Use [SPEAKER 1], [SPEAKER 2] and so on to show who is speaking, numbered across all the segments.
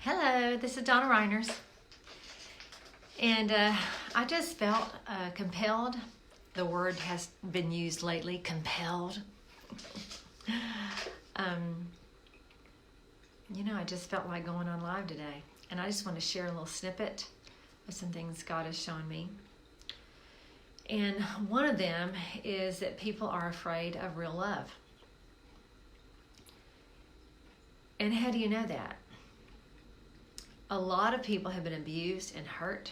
[SPEAKER 1] Hello, this is Donna Reiners, and I just felt compelled. The word has been used lately, compelled. I just felt like going on live today, and I just want to share a little snippet of some things God has shown me. And one of them is that people are afraid of real love. And how do you know that? A lot of people have been abused and hurt.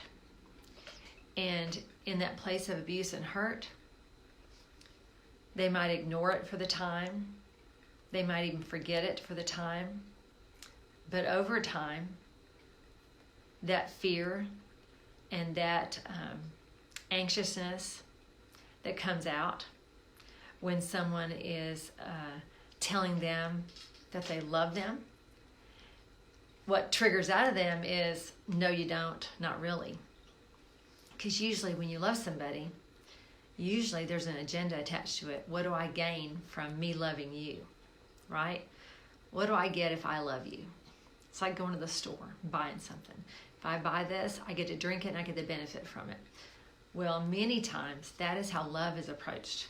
[SPEAKER 1] And in that place of abuse and hurt, they might ignore it for the time. They might even forget it for the time. But over time, that fear and that anxiousness that comes out when someone is telling them that they love them, what triggers out of them is, no, you don't, not really. Because usually when you love somebody, usually there's an agenda attached to it. What do I gain from me loving you, right? What do I get if I love you? It's like going to the store, buying something. If I buy this, I get to drink it and I get the benefit from it. Well, many times that is how love is approached.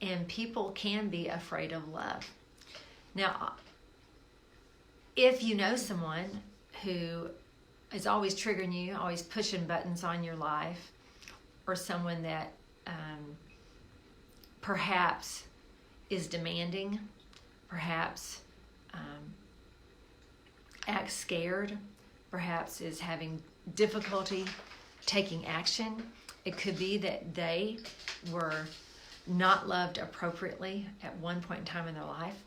[SPEAKER 1] And people can be afraid of love. Now, if you know someone who is always triggering you, always pushing buttons on your life, or someone that perhaps is demanding, perhaps acts scared, perhaps is having difficulty taking action, it could be that they were not loved appropriately at one point in time in their life,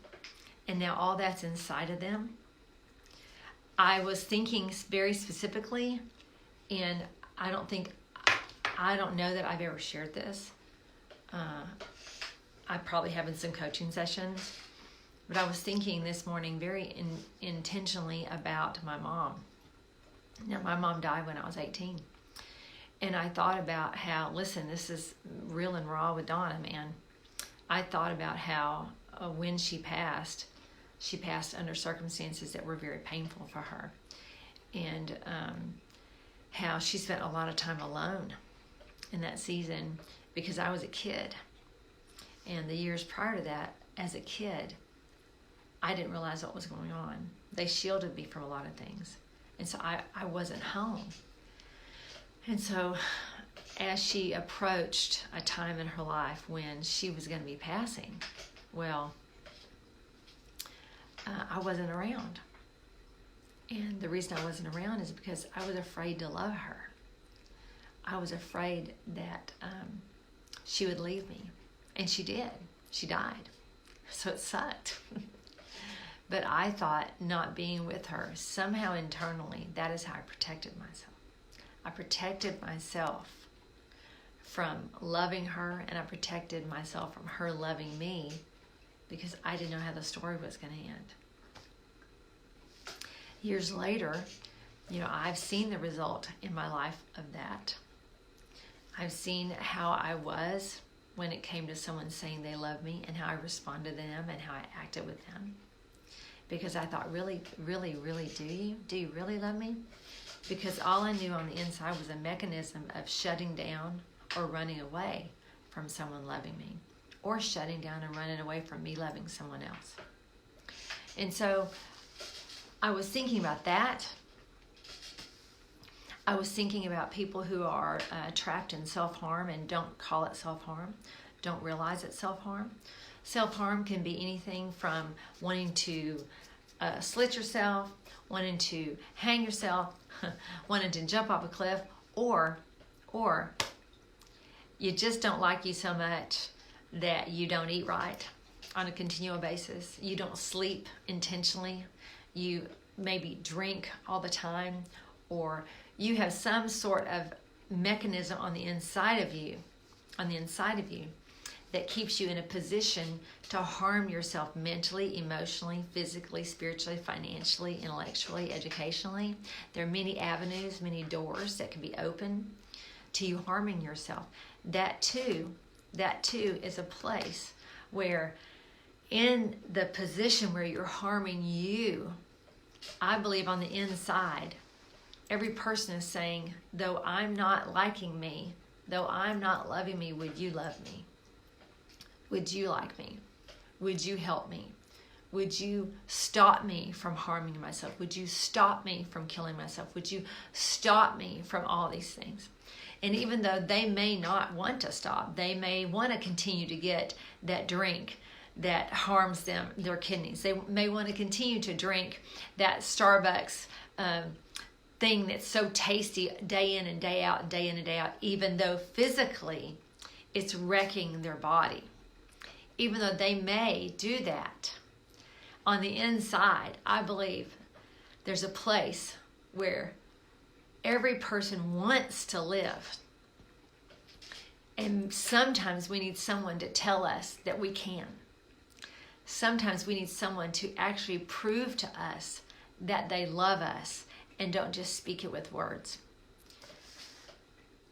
[SPEAKER 1] and now all that's inside of them. I was thinking very specifically, and I don't know that I've ever shared this. I probably have in some coaching sessions, but I was thinking this morning very intentionally about my mom. Now, my mom died when I was 18. And I thought about how, listen, this is real and raw with Donna, man. I thought about how when she passed under circumstances that were very painful for her. And how she spent a lot of time alone in that season because I was a kid. And the years prior to that, as a kid, I didn't realize what was going on. They shielded me from a lot of things. And so I wasn't home. And so as she approached a time in her life when she was going to be passing, well, I wasn't around. And the reason I wasn't around is because I was afraid to love her. I was afraid that she would leave me. And she did. She died. So it sucked. But I thought not being with her, somehow internally, that is how I protected myself. I protected myself from loving her, and I protected myself from her loving me because I didn't know how the story was going to end. Years later, I've seen the result in my life of that. I've seen how I was when it came to someone saying they love me and how I responded to them and how I acted with them. Because I thought, really, really, really, do you? Do you really love me? Because all I knew on the inside was a mechanism of shutting down or running away from someone loving me, or shutting down and running away from me loving someone else. And so I was thinking about that. I was thinking about people who are trapped in self-harm and don't call it self-harm, don't realize it's self-harm. Self-harm can be anything from wanting to slit yourself, wanting to hang yourself, wanting to jump off a cliff, or you just don't like you so much that you don't eat right on a continual basis. You don't sleep intentionally. You maybe drink all the time, or you have some sort of mechanism on the inside of you that keeps you in a position to harm yourself mentally, emotionally, physically, spiritually, financially, intellectually, educationally. There are many avenues, many doors that can be open to you harming yourself. That too is a place where in the position where you're harming you, I believe on the inside, every person is saying, though I'm not liking me, though I'm not loving me, would you love me? Would you like me? Would you help me? Would you stop me from harming myself? Would you stop me from killing myself? Would you stop me from all these things? And even though they may not want to stop, they may want to continue to get that drink that harms them, their kidneys. They may want to continue to drink that Starbucks thing that's so tasty day in and day out, day in and day out, even though physically it's wrecking their body. Even though they may do that, on the inside, I believe there's a place where every person wants to live. And sometimes we need someone to tell us that we can. Sometimes we need someone to actually prove to us that they love us and don't just speak it with words.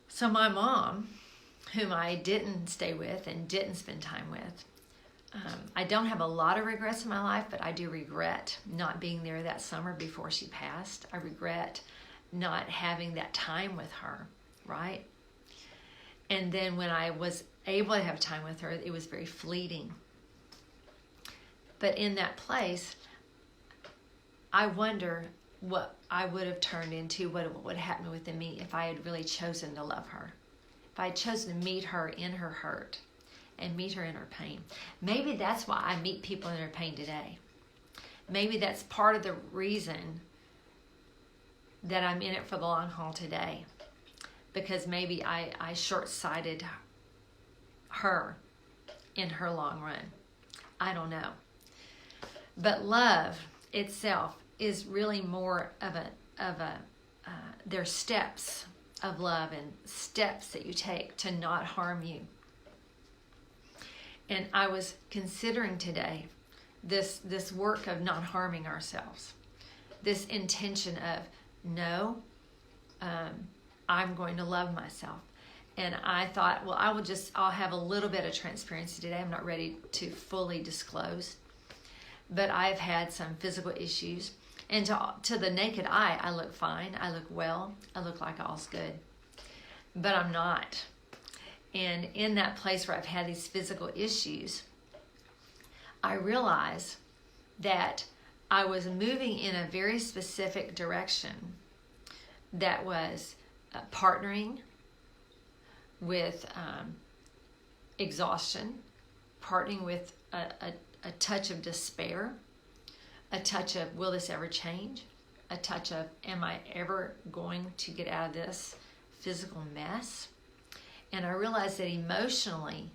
[SPEAKER 1] So my mom, whom I didn't stay with and didn't spend time with, I don't have a lot of regrets in my life, but I do regret not being there that summer before she passed. I regret not having that time with her, right? And then when I was able to have time with her, it was very fleeting. But in that place, I wonder what I would have turned into, what would happen within me if I had really chosen to love her. If I had chosen to meet her in her hurt and meet her in her pain. Maybe that's why I meet people in their pain today. Maybe that's part of the reason that I'm in it for the long haul today. Because maybe I short-sighted her in her long run. I don't know. But love itself is really more of a there's steps of love and steps that you take to not harm you. And I was considering today this work of not harming ourselves, this intention of no, I'm going to love myself. And I thought, well, I'll have a little bit of transparency today. I'm not ready to fully disclose, but I've had some physical issues. And to the naked eye, I look fine. I look well. I look like all's good. But I'm not. And in that place where I've had these physical issues, I realized that I was moving in a very specific direction that was partnering with exhaustion, partnering with a touch of despair, a touch of will this ever change, a touch of am I ever going to get out of this physical mess. And I realized that emotionally,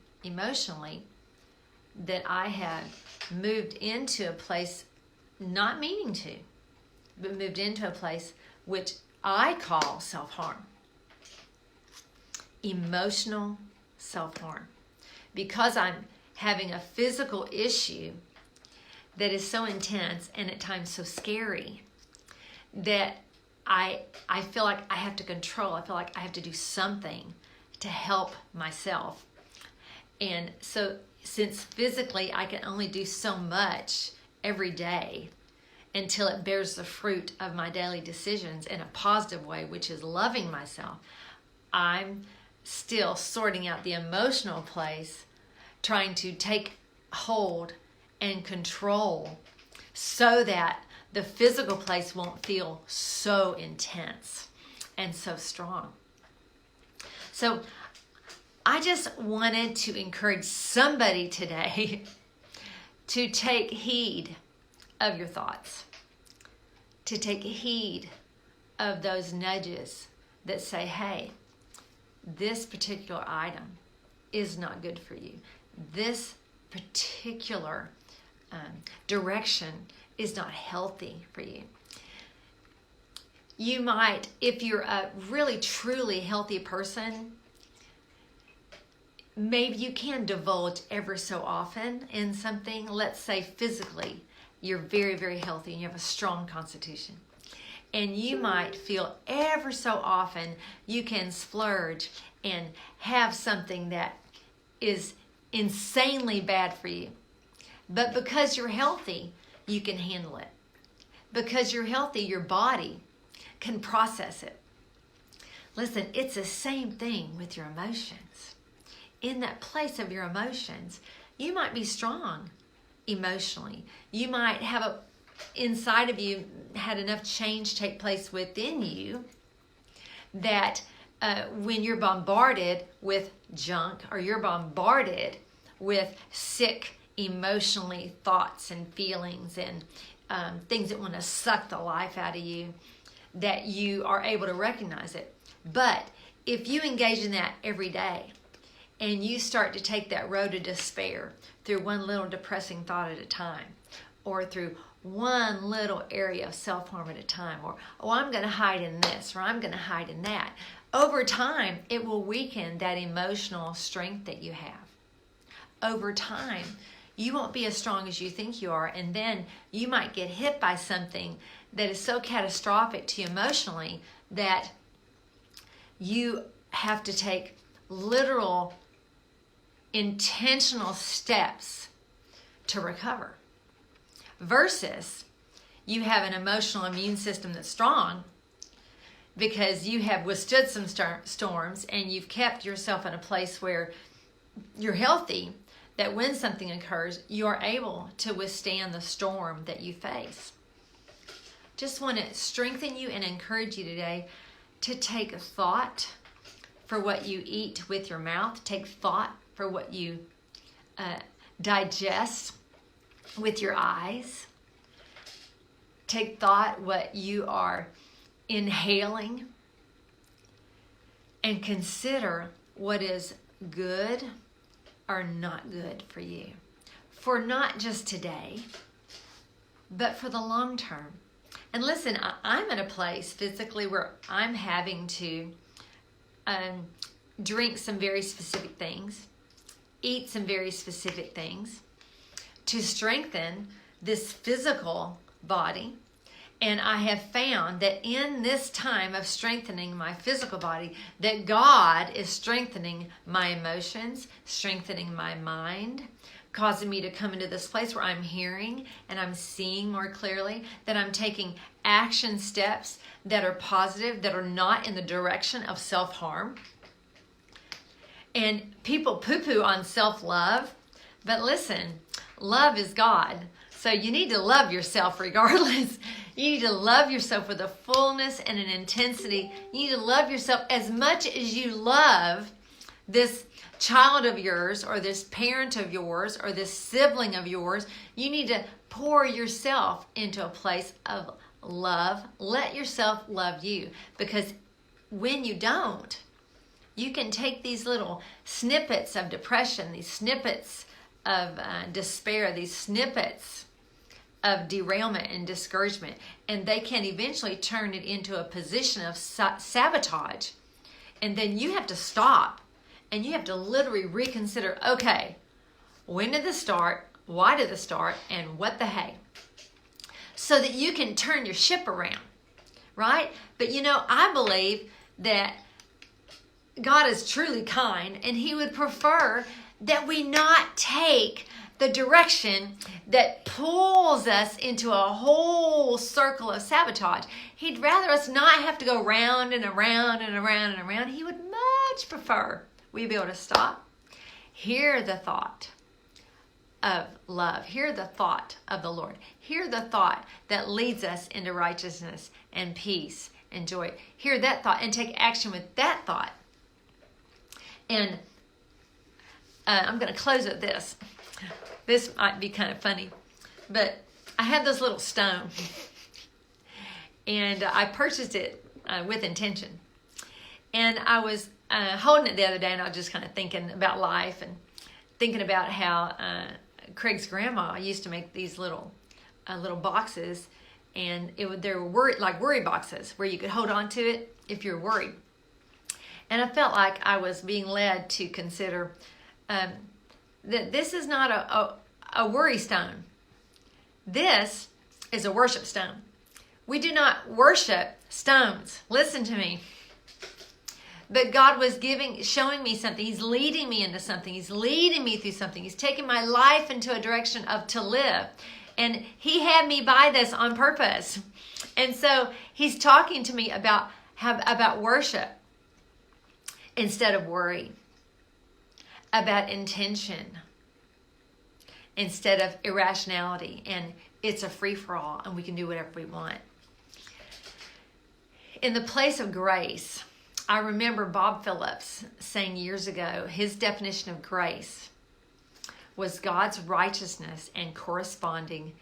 [SPEAKER 1] that I had moved into a place not meaning to, but moved into a place which I call self-harm. Emotional self-harm. Because I'm having a physical issue that is so intense and at times so scary that I feel like I have to control. I feel like I have to do something to help myself. And so since physically I can only do so much every day until it bears the fruit of my daily decisions in a positive way, which is loving myself, I'm still sorting out the emotional place, trying to take hold and control so that the physical place won't feel so intense and so strong. So I just wanted to encourage somebody today to take heed of your thoughts, to take heed of those nudges that say, hey, this particular item is not good for you. This particular direction is not healthy for you. You might, if you're a really truly healthy person, maybe you can divulge ever so often in something. Let's say physically, you're very, very healthy and you have a strong constitution. And you might feel ever so often you can splurge and have something that is insanely bad for you. But because you're healthy, you can handle it. because you're healthy, your body can process it. Listen, it's the same thing with your emotions. In that place of your emotions, you might be strong emotionally. You might have inside of you had enough change take place within you that when you're bombarded with junk, or you're bombarded with sick emotionally thoughts and feelings and things that want to suck the life out of you, that you are able to recognize it. But if you engage in that every day and you start to take that road of despair through one little depressing thought at a time, or through one little area of self-harm at a time, or, oh, I'm going to hide in this, or I'm going to hide in that, over time, it will weaken that emotional strength that you have. Over time, you won't be as strong as you think you are, and then you might get hit by something that is so catastrophic to you emotionally that you have to take literal, intentional steps to recover. Versus you have an emotional immune system that's strong because you have withstood some storms and you've kept yourself in a place where you're healthy, that when something occurs, you're able to withstand the storm that you face. Just want to strengthen you and encourage you today to take thought for what you eat with your mouth. Take thought for what you digest with your eyes. Take thought what you are inhaling, and consider what is good or not good for you, for not just today, but for the long term. And listen, I'm in a place physically where I'm having to drink some very specific things, eat some very specific things to strengthen this physical body. And I have found that in this time of strengthening my physical body, that God is strengthening my emotions, strengthening my mind, causing me to come into this place where I'm hearing and I'm seeing more clearly, that I'm taking action steps that are positive, that are not in the direction of self-harm. And people poo-poo on self-love, but listen, love is God. So you need to love yourself regardless. You need to love yourself with a fullness and an intensity. You need to love yourself as much as you love this child of yours, or this parent of yours, or this sibling of yours. You need to pour yourself into a place of love. Let yourself love you, because when you don't, you can take these little snippets of depression, these snippets of despair, these snippets of derailment and discouragement, and they can eventually turn it into a position of sabotage. And then you have to stop and you have to literally reconsider, okay, when did this start? Why did this start? And what the hey? So that you can turn your ship around, right? But I believe that God is truly kind, and He would prefer that we not take the direction that pulls us into a whole circle of sabotage. He'd rather us not have to go round and around and around and around. He would much prefer we be able to stop, hear the thought of love, hear the thought of the Lord, hear the thought that leads us into righteousness and peace and joy. Hear that thought and take action with that thought. And I'm going to close with this. This might be kind of funny, but I had this little stone, and I purchased it with intention. And I was holding it the other day, and I was just kind of thinking about life and thinking about how Craig's grandma used to make these little boxes, and they were worry boxes where you could hold on to it if you're worried. And I felt like I was being led to consider that this is not a worry stone. This is a worship stone. We do not worship stones. Listen to me. But God was showing me something. He's leading me into something. He's leading me through something. He's taking my life into a direction of to live. And he had me buy this on purpose. And so he's talking to me about worship instead of worry, about intention instead of irrationality. And it's a free-for-all, and we can do whatever we want. In the place of grace, I remember Bob Phillips saying years ago, his definition of grace was God's righteousness and corresponding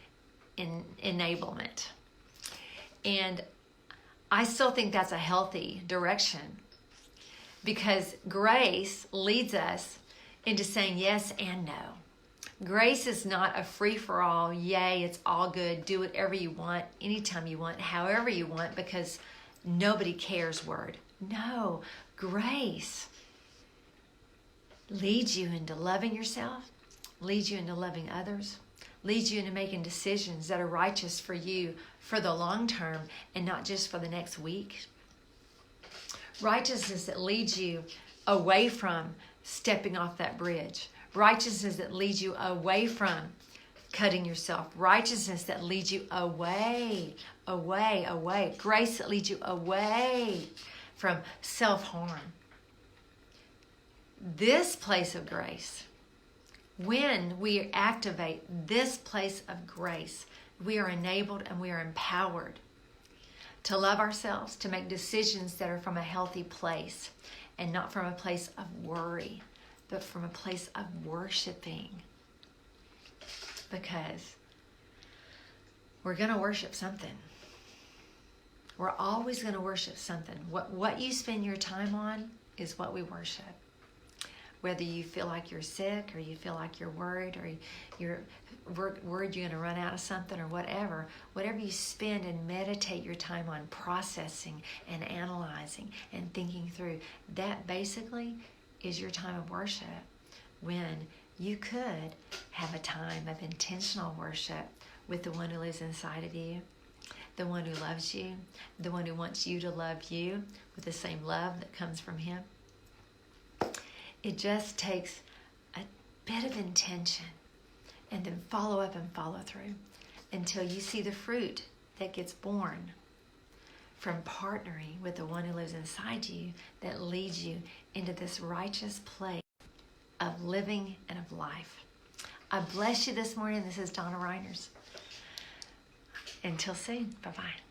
[SPEAKER 1] enablement. And I still think that's a healthy direction, because grace leads us into saying yes and no. Grace is not a free-for-all, yay, it's all good, do whatever you want, anytime you want, however you want, because nobody cares word. No, grace leads you into loving yourself, leads you into loving others, leads you into making decisions that are righteous for you for the long term and not just for the next week. Righteousness that leads you away from stepping off that bridge. Righteousness that leads you away from cutting yourself. Righteousness that leads you away. Grace that leads you away from self-harm. This place of grace, when we activate this place of grace, we are enabled and we are empowered to love ourselves, to make decisions that are from a healthy place and not from a place of worry, but from a place of worshiping. Because we're going to worship something. We're always going to worship something. What you spend your time on is what we worship. Whether you feel like you're sick, or you feel like you're worried, or you're worried you're going to run out of something, or whatever you spend and meditate your time on processing and analyzing and thinking through, that basically is your time of worship, when you could have a time of intentional worship with the one who lives inside of you, the one who loves you, the one who wants you to love you with the same love that comes from him. It just takes a bit of intention and then follow up and follow through until you see the fruit that gets born from partnering with the one who lives inside you, that leads you into this righteous place of living and of life. I bless you this morning. This is Donna Reiners. Until soon. Bye-bye.